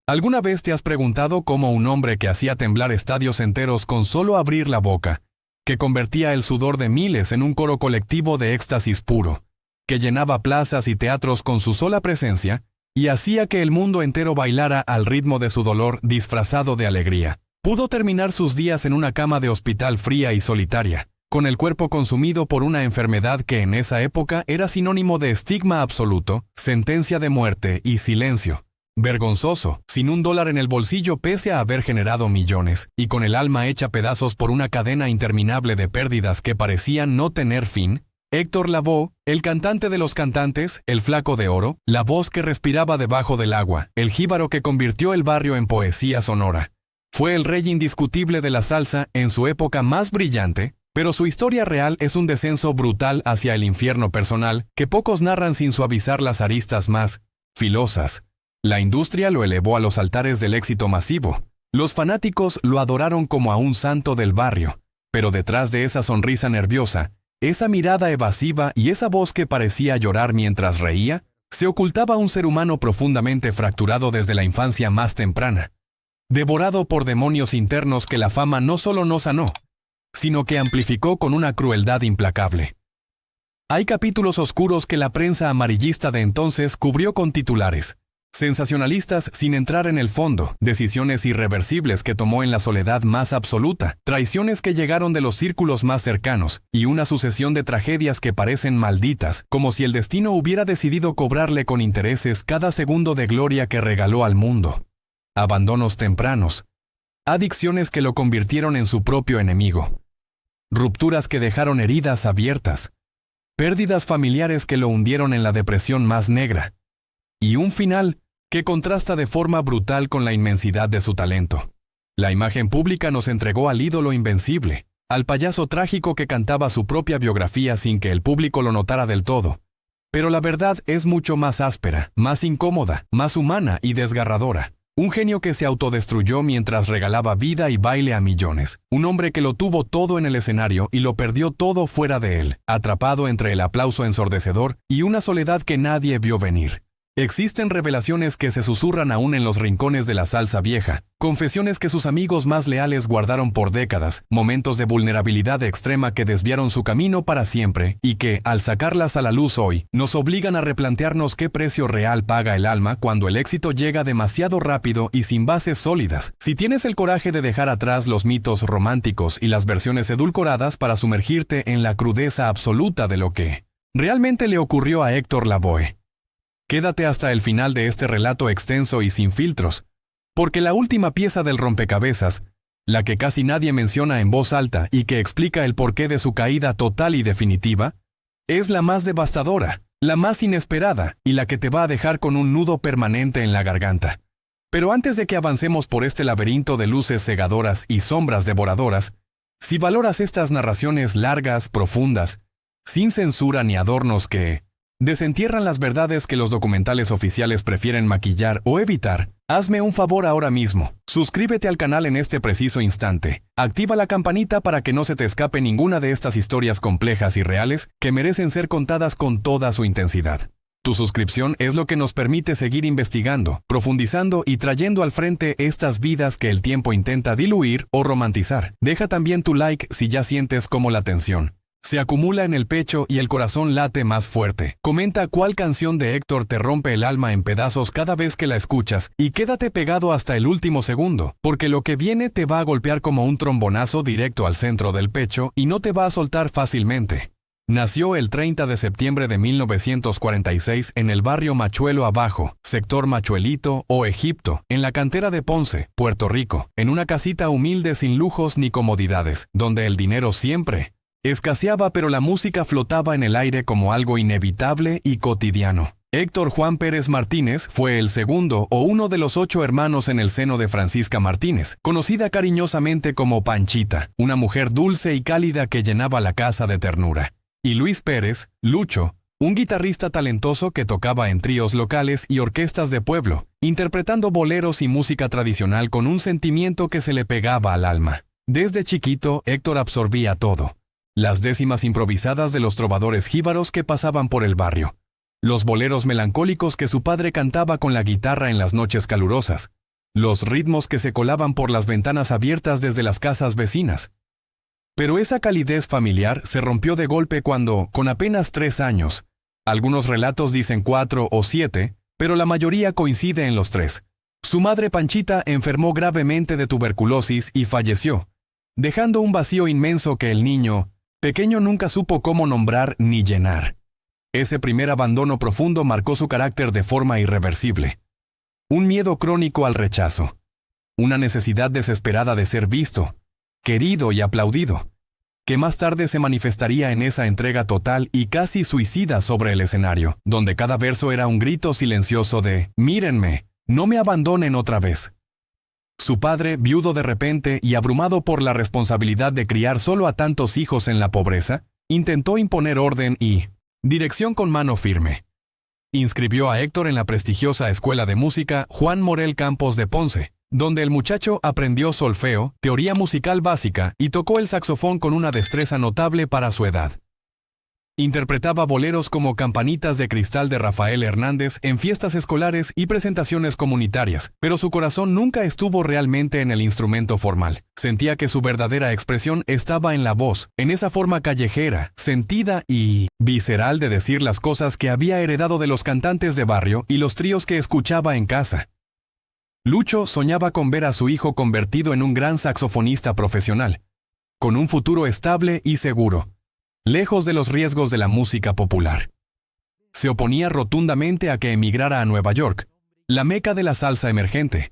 ¿Alguna vez te has preguntado cómo un hombre que hacía temblar estadios enteros con solo abrir la boca, que convertía el sudor de miles en un coro colectivo de éxtasis puro, que llenaba plazas y teatros con su sola presencia, y hacía que el mundo entero bailara al ritmo de su dolor disfrazado de alegría, pudo terminar sus días en una cama de hospital fría y solitaria, con el cuerpo consumido por una enfermedad que en esa época era sinónimo de estigma absoluto, sentencia de muerte y silencio? Vergonzoso, sin $1 en el bolsillo pese a haber generado millones, y con el alma hecha pedazos por una cadena interminable de pérdidas que parecían no tener fin, Héctor Lavoe, el cantante de los cantantes, el flaco de oro, la voz que respiraba debajo del agua, el jíbaro que convirtió el barrio en poesía sonora. Fue el rey indiscutible de la salsa en su época más brillante, pero su historia real es un descenso brutal hacia el infierno personal que pocos narran sin suavizar las aristas más filosas. La industria lo elevó a los altares del éxito masivo. Los fanáticos lo adoraron como a un santo del barrio, pero detrás de esa sonrisa nerviosa, esa mirada evasiva y esa voz que parecía llorar mientras reía, se ocultaba un ser humano profundamente fracturado desde la infancia más temprana, devorado por demonios internos que la fama no solo no sanó, sino que amplificó con una crueldad implacable. Hay capítulos oscuros que la prensa amarillista de entonces cubrió con titulares sensacionalistas sin entrar en el fondo, decisiones irreversibles que tomó en la soledad más absoluta, traiciones que llegaron de los círculos más cercanos, y una sucesión de tragedias que parecen malditas, como si el destino hubiera decidido cobrarle con intereses cada segundo de gloria que regaló al mundo. Abandonos tempranos, adicciones que lo convirtieron en su propio enemigo, rupturas que dejaron heridas abiertas, pérdidas familiares que lo hundieron en la depresión más negra, y un final que contrasta de forma brutal con la inmensidad de su talento. La imagen pública nos entregó al ídolo invencible, al payaso trágico que cantaba su propia biografía sin que el público lo notara del todo. Pero la verdad es mucho más áspera, más incómoda, más humana y desgarradora. Un genio que se autodestruyó mientras regalaba vida y baile a millones. Un hombre que lo tuvo todo en el escenario y lo perdió todo fuera de él, atrapado entre el aplauso ensordecedor y una soledad que nadie vio venir. Existen revelaciones que se susurran aún en los rincones de la salsa vieja, confesiones que sus amigos más leales guardaron por décadas, momentos de vulnerabilidad extrema que desviaron su camino para siempre y que, al sacarlas a la luz hoy, nos obligan a replantearnos qué precio real paga el alma cuando el éxito llega demasiado rápido y sin bases sólidas. Si tienes el coraje de dejar atrás los mitos románticos y las versiones edulcoradas para sumergirte en la crudeza absoluta de lo que realmente le ocurrió a Héctor Lavoe. Quédate hasta el final de este relato extenso y sin filtros, porque la última pieza del rompecabezas, la que casi nadie menciona en voz alta y que explica el porqué de su caída total y definitiva, es la más devastadora, la más inesperada y la que te va a dejar con un nudo permanente en la garganta. Pero antes de que avancemos por este laberinto de luces cegadoras y sombras devoradoras, si valoras estas narraciones largas, profundas, sin censura ni adornos que desentierran las verdades que los documentales oficiales prefieren maquillar o evitar, hazme un favor ahora mismo. Suscríbete al canal en este preciso instante. Activa la campanita para que no se te escape ninguna de estas historias complejas y reales que merecen ser contadas con toda su intensidad. Tu suscripción es lo que nos permite seguir investigando, profundizando y trayendo al frente estas vidas que el tiempo intenta diluir o romantizar. Deja también tu like si ya sientes como la tensión se acumula en el pecho y el corazón late más fuerte. Comenta cuál canción de Héctor te rompe el alma en pedazos cada vez que la escuchas y quédate pegado hasta el último segundo, porque lo que viene te va a golpear como un trombonazo directo al centro del pecho y no te va a soltar fácilmente. Nació el 30 de septiembre de 1946 en el barrio Machuelo Abajo, sector Machuelito o Egipto, en la cantera de Ponce, Puerto Rico, en una casita humilde sin lujos ni comodidades, donde el dinero siempre escaseaba, pero la música flotaba en el aire como algo inevitable y cotidiano. Héctor Juan Pérez Martínez fue el segundo o uno de los 8 hermanos en el seno de Francisca Martínez, conocida cariñosamente como Panchita, una mujer dulce y cálida que llenaba la casa de ternura. Y Luis Pérez, Lucho, un guitarrista talentoso que tocaba en tríos locales y orquestas de pueblo, interpretando boleros y música tradicional con un sentimiento que se le pegaba al alma. Desde chiquito, Héctor absorbía todo. Las décimas improvisadas de los trovadores jíbaros que pasaban por el barrio, los boleros melancólicos que su padre cantaba con la guitarra en las noches calurosas, los ritmos que se colaban por las ventanas abiertas desde las casas vecinas. Pero esa calidez familiar se rompió de golpe cuando, con apenas 3 años, algunos relatos dicen 4 o 7, pero la mayoría coincide en los 3. Su madre Panchita enfermó gravemente de tuberculosis y falleció, dejando un vacío inmenso que el niño, pequeño, nunca supo cómo nombrar ni llenar. Ese primer abandono profundo marcó su carácter de forma irreversible. Un miedo crónico al rechazo. Una necesidad desesperada de ser visto, querido y aplaudido, que más tarde se manifestaría en esa entrega total y casi suicida sobre el escenario, donde cada verso era un grito silencioso de «Mírenme, no me abandonen otra vez». Su padre, viudo de repente y abrumado por la responsabilidad de criar solo a tantos hijos en la pobreza, intentó imponer orden y dirección con mano firme. Inscribió a Héctor en la prestigiosa Escuela de Música Juan Morel Campos de Ponce, donde el muchacho aprendió solfeo, teoría musical básica y tocó el saxofón con una destreza notable para su edad. Interpretaba boleros como Campanitas de Cristal de Rafael Hernández en fiestas escolares y presentaciones comunitarias, pero su corazón nunca estuvo realmente en el instrumento formal. Sentía que su verdadera expresión estaba en la voz, en esa forma callejera, sentida y visceral de decir las cosas que había heredado de los cantantes de barrio y los tríos que escuchaba en casa. Lucho soñaba con ver a su hijo convertido en un gran saxofonista profesional, con un futuro estable y seguro, lejos de los riesgos de la música popular. Se oponía rotundamente a que emigrara a Nueva York, la meca de la salsa emergente.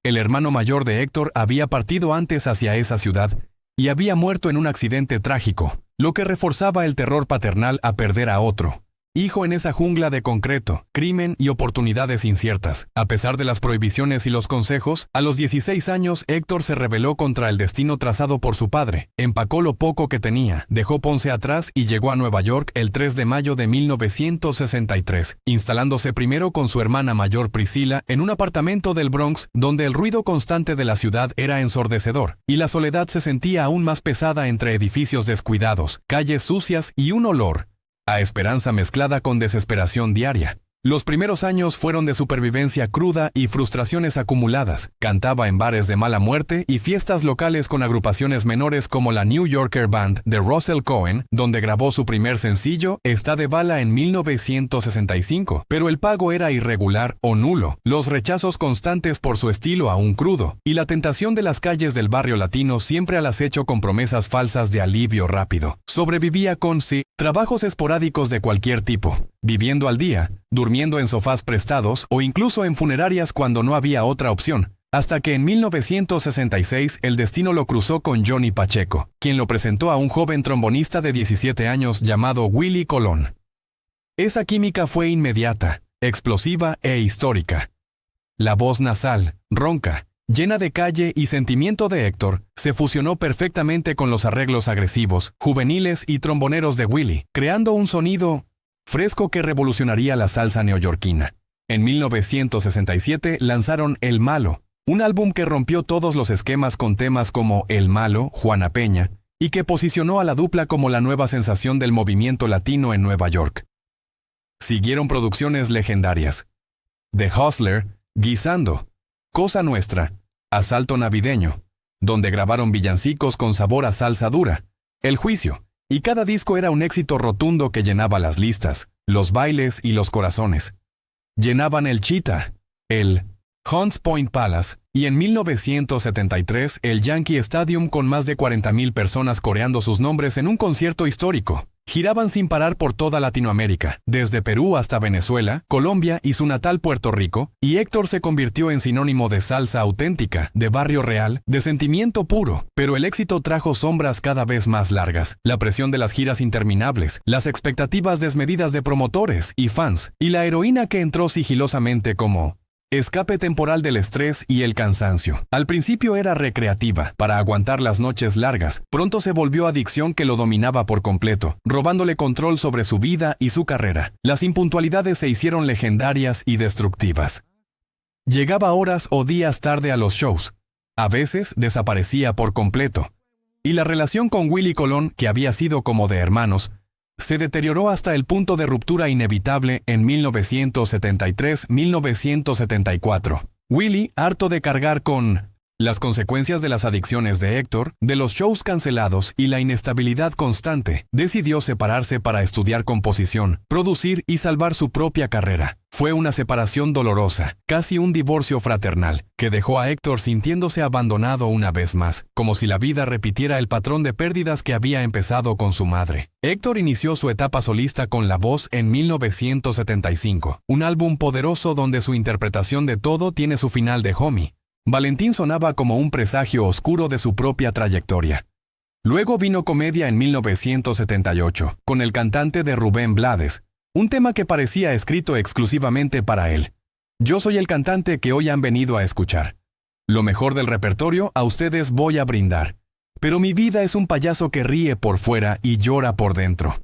El hermano mayor de Héctor había partido antes hacia esa ciudad y había muerto en un accidente trágico, lo que reforzaba el terror paternal a perder a otro hijo en esa jungla de concreto, crimen y oportunidades inciertas. A pesar de las prohibiciones y los consejos, a los 16 años Héctor se rebeló contra el destino trazado por su padre, empacó lo poco que tenía, dejó Ponce atrás y llegó a Nueva York el 3 de mayo de 1963, instalándose primero con su hermana mayor Priscila en un apartamento del Bronx donde el ruido constante de la ciudad era ensordecedor, y la soledad se sentía aún más pesada entre edificios descuidados, calles sucias y un olor a esperanza mezclada con desesperación diaria. Los primeros años fueron de supervivencia cruda y frustraciones acumuladas. Cantaba en bares de mala muerte y fiestas locales con agrupaciones menores como la New Yorker Band de Russell Cohen, donde grabó su primer sencillo, Está de bala, en 1965. Pero el pago era irregular o nulo, los rechazos constantes por su estilo aún crudo, y la tentación de las calles del barrio latino siempre al acecho con promesas falsas de alivio rápido. Sobrevivía con trabajos esporádicos de cualquier tipo, viviendo al día, durmiendo en sofás prestados o incluso en funerarias cuando no había otra opción, hasta que en 1966 el destino lo cruzó con Johnny Pacheco, quien lo presentó a un joven trombonista de 17 años llamado Willie Colón. Esa química fue inmediata, explosiva e histórica. La voz nasal, ronca, llena de calle y sentimiento de Héctor, se fusionó perfectamente con los arreglos agresivos, juveniles y tromboneros de Willie, creando un sonido fresco que revolucionaría la salsa neoyorquina. En 1967 lanzaron El Malo, un álbum que rompió todos los esquemas con temas como El Malo, Juana Peña, y que posicionó a la dupla como la nueva sensación del movimiento latino en Nueva York. Siguieron producciones legendarias: The Hustler, Guisando, Cosa Nuestra, Asalto Navideño, donde grabaron villancicos con sabor a salsa dura, El Juicio, y cada disco era un éxito rotundo que llenaba las listas, los bailes y los corazones. Llenaban el Cheetah, el Hunts Point Palace, y en 1973 el Yankee Stadium con más de 40,000 personas coreando sus nombres en un concierto histórico. Giraban sin parar por toda Latinoamérica, desde Perú hasta Venezuela, Colombia y su natal Puerto Rico, y Héctor se convirtió en sinónimo de salsa auténtica, de barrio real, de sentimiento puro. Pero el éxito trajo sombras cada vez más largas, la presión de las giras interminables, las expectativas desmedidas de promotores y fans, y la heroína que entró sigilosamente como escape temporal del estrés y el cansancio. Al principio era recreativa, para aguantar las noches largas. Pronto se volvió adicción que lo dominaba por completo, robándole control sobre su vida y su carrera. Las impuntualidades se hicieron legendarias y destructivas. Llegaba horas o días tarde a los shows. A veces desaparecía por completo. Y la relación con Willie Colón, que había sido como de hermanos, se deterioró hasta el punto de ruptura inevitable en 1973-1974. Willie, harto de cargar con las consecuencias de las adicciones de Héctor, de los shows cancelados y la inestabilidad constante, decidió separarse para estudiar composición, producir y salvar su propia carrera. Fue una separación dolorosa, casi un divorcio fraternal, que dejó a Héctor sintiéndose abandonado una vez más, como si la vida repitiera el patrón de pérdidas que había empezado con su madre. Héctor inició su etapa solista con La Voz en 1975, un álbum poderoso donde su interpretación de Todo tiene su final de Homie. Valentín sonaba como un presagio oscuro de su propia trayectoria. Luego vino Comedia en 1978, con el cantante de Rubén Blades, un tema que parecía escrito exclusivamente para él. Yo soy el cantante que hoy han venido a escuchar. Lo mejor del repertorio a ustedes voy a brindar. Pero mi vida es un payaso que ríe por fuera y llora por dentro.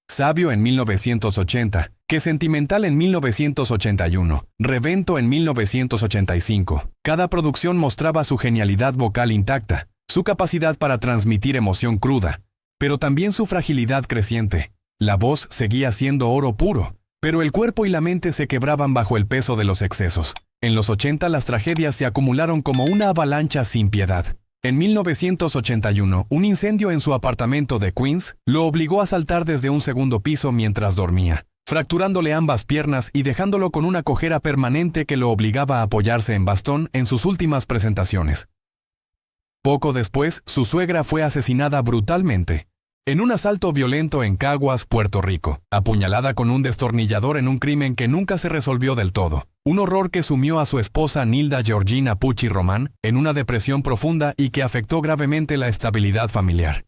Sabio en 1980, Que Sentimental en 1981, Revento en 1985. Cada producción mostraba su genialidad vocal intacta, su capacidad para transmitir emoción cruda, pero también su fragilidad creciente. La voz seguía siendo oro puro, pero el cuerpo y la mente se quebraban bajo el peso de los excesos. En los 80 las tragedias se acumularon como una avalancha sin piedad. En 1981, un incendio en su apartamento de Queens lo obligó a saltar desde un segundo piso mientras dormía, fracturándole ambas piernas y dejándolo con una cojera permanente que lo obligaba a apoyarse en bastón en sus últimas presentaciones. Poco después, su suegra fue asesinada brutalmente, en un asalto violento en Caguas, Puerto Rico, apuñalada con un destornillador en un crimen que nunca se resolvió del todo. Un horror que sumió a su esposa Nilda Georgina Pucci Román en una depresión profunda y que afectó gravemente la estabilidad familiar.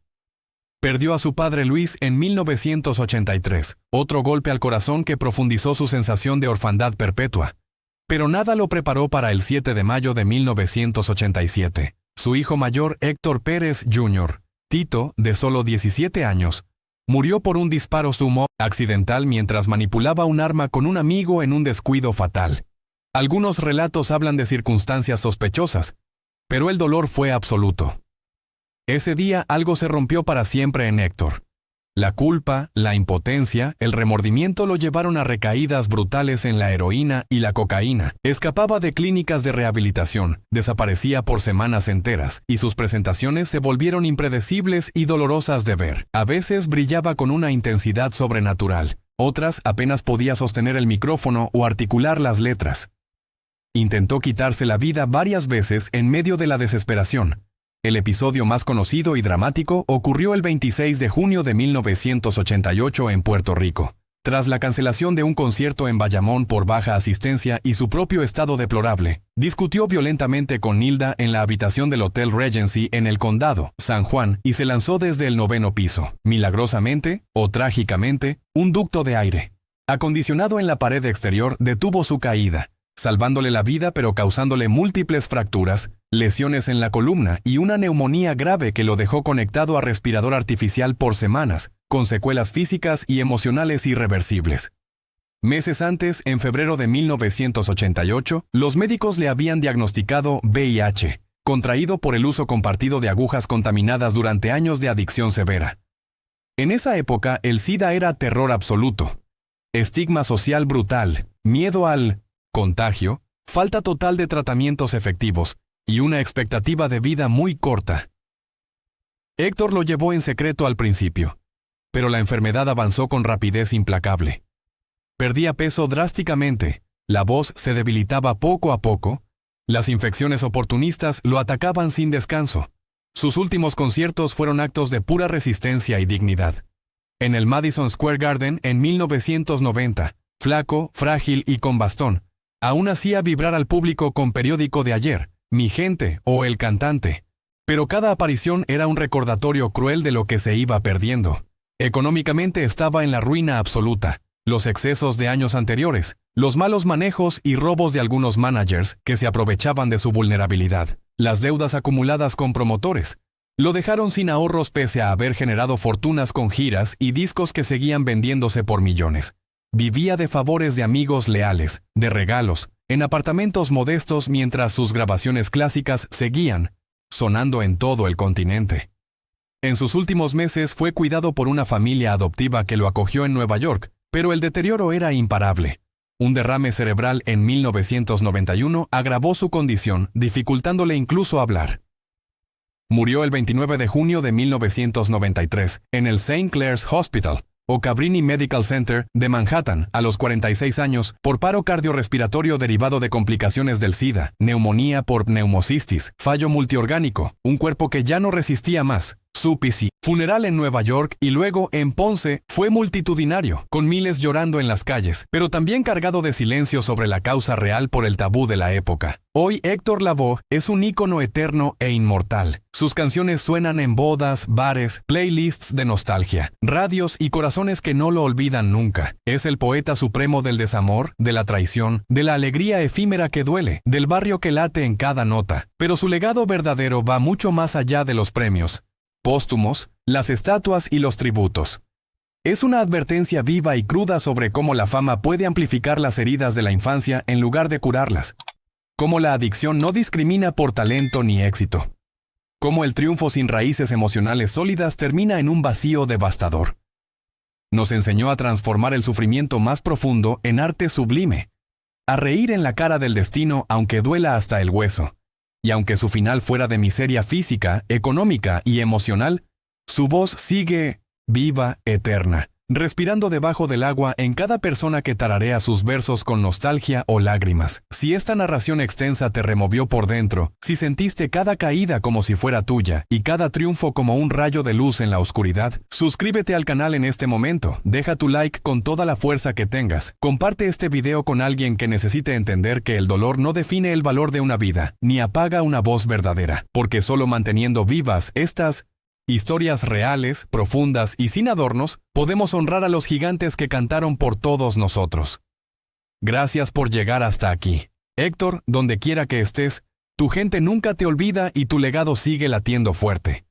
Perdió a su padre Luis en 1983, otro golpe al corazón que profundizó su sensación de orfandad perpetua. Pero nada lo preparó para el 7 de mayo de 1987. Su hijo mayor, Héctor Pérez Jr., Tito, de solo 17 años, murió por un disparo sumo accidental mientras manipulaba un arma con un amigo en un descuido fatal. Algunos relatos hablan de circunstancias sospechosas, pero el dolor fue absoluto. Ese día algo se rompió para siempre en Héctor. La culpa, la impotencia, el remordimiento lo llevaron a recaídas brutales en la heroína y la cocaína. Escapaba de clínicas de rehabilitación, desaparecía por semanas enteras, y sus presentaciones se volvieron impredecibles y dolorosas de ver. A veces brillaba con una intensidad sobrenatural, otras apenas podía sostener el micrófono o articular las letras. Intentó quitarse la vida varias veces en medio de la desesperación. El episodio más conocido y dramático ocurrió el 26 de junio de 1988 en Puerto Rico. Tras la cancelación de un concierto en Bayamón por baja asistencia y su propio estado deplorable, discutió violentamente con Nilda en la habitación del Hotel Regency en el Condado, San Juan, y se lanzó desde el 9º piso. Milagrosamente, o trágicamente, un ducto de aire acondicionado en la pared exterior detuvo su caída, salvándole la vida pero causándole múltiples fracturas, lesiones en la columna y una neumonía grave que lo dejó conectado a respirador artificial por semanas, con secuelas físicas y emocionales irreversibles. Meses antes, en febrero de 1988, los médicos le habían diagnosticado VIH, contraído por el uso compartido de agujas contaminadas durante años de adicción severa. En esa época, el SIDA era terror absoluto, estigma social brutal, miedo al contagio, falta total de tratamientos efectivos y una expectativa de vida muy corta. Héctor lo llevó en secreto al principio, pero la enfermedad avanzó con rapidez implacable. Perdía peso drásticamente, la voz se debilitaba poco a poco, las infecciones oportunistas lo atacaban sin descanso. Sus últimos conciertos fueron actos de pura resistencia y dignidad. En el Madison Square Garden en 1990, flaco, frágil y con bastón, aún hacía vibrar al público con Periódico de Ayer, Mi Gente o El Cantante. Pero cada aparición era un recordatorio cruel de lo que se iba perdiendo. Económicamente estaba en la ruina absoluta. Los excesos de años anteriores, los malos manejos y robos de algunos managers que se aprovechaban de su vulnerabilidad, las deudas acumuladas con promotores, lo dejaron sin ahorros pese a haber generado fortunas con giras y discos que seguían vendiéndose por millones. Vivía de favores de amigos leales, de regalos, en apartamentos modestos mientras sus grabaciones clásicas seguían sonando en todo el continente. En sus últimos meses fue cuidado por una familia adoptiva que lo acogió en Nueva York, pero el deterioro era imparable. Un derrame cerebral en 1991 agravó su condición, dificultándole incluso hablar. Murió el 29 de junio de 1993 en el St. Clair's Hospital, o Cabrini Medical Center, de Manhattan, a los 46 años, por paro cardiorrespiratorio derivado de complicaciones del SIDA, neumonía por pneumocistis, fallo multiorgánico, un cuerpo que ya no resistía más. Su funeral en Nueva York y luego en Ponce fue multitudinario, con miles llorando en las calles, pero también cargado de silencio sobre la causa real por el tabú de la época. Hoy Héctor Lavoe es un ícono eterno e inmortal. Sus canciones suenan en bodas, bares, playlists de nostalgia, radios y corazones que no lo olvidan nunca. Es el poeta supremo del desamor, de la traición, de la alegría efímera que duele, del barrio que late en cada nota. Pero su legado verdadero va mucho más allá de los premios póstumos, las estatuas y los tributos. Es una advertencia viva y cruda sobre cómo la fama puede amplificar las heridas de la infancia en lugar de curarlas. Cómo la adicción no discrimina por talento ni éxito. Cómo el triunfo sin raíces emocionales sólidas termina en un vacío devastador. Nos enseñó a transformar el sufrimiento más profundo en arte sublime, a reír en la cara del destino aunque duela hasta el hueso. Y aunque su final fuera de miseria física, económica y emocional, su voz sigue viva, eterna, respirando debajo del agua en cada persona que tararea sus versos con nostalgia o lágrimas. Si esta narración extensa te removió por dentro, si sentiste cada caída como si fuera tuya y cada triunfo como un rayo de luz en la oscuridad, suscríbete al canal en este momento, deja tu like con toda la fuerza que tengas, comparte este video con alguien que necesite entender que el dolor no define el valor de una vida, ni apaga una voz verdadera, porque solo manteniendo vivas estas historias reales, profundas y sin adornos, podemos honrar a los gigantes que cantaron por todos nosotros. Gracias por llegar hasta aquí. Héctor, donde quiera que estés, tu gente nunca te olvida y tu legado sigue latiendo fuerte.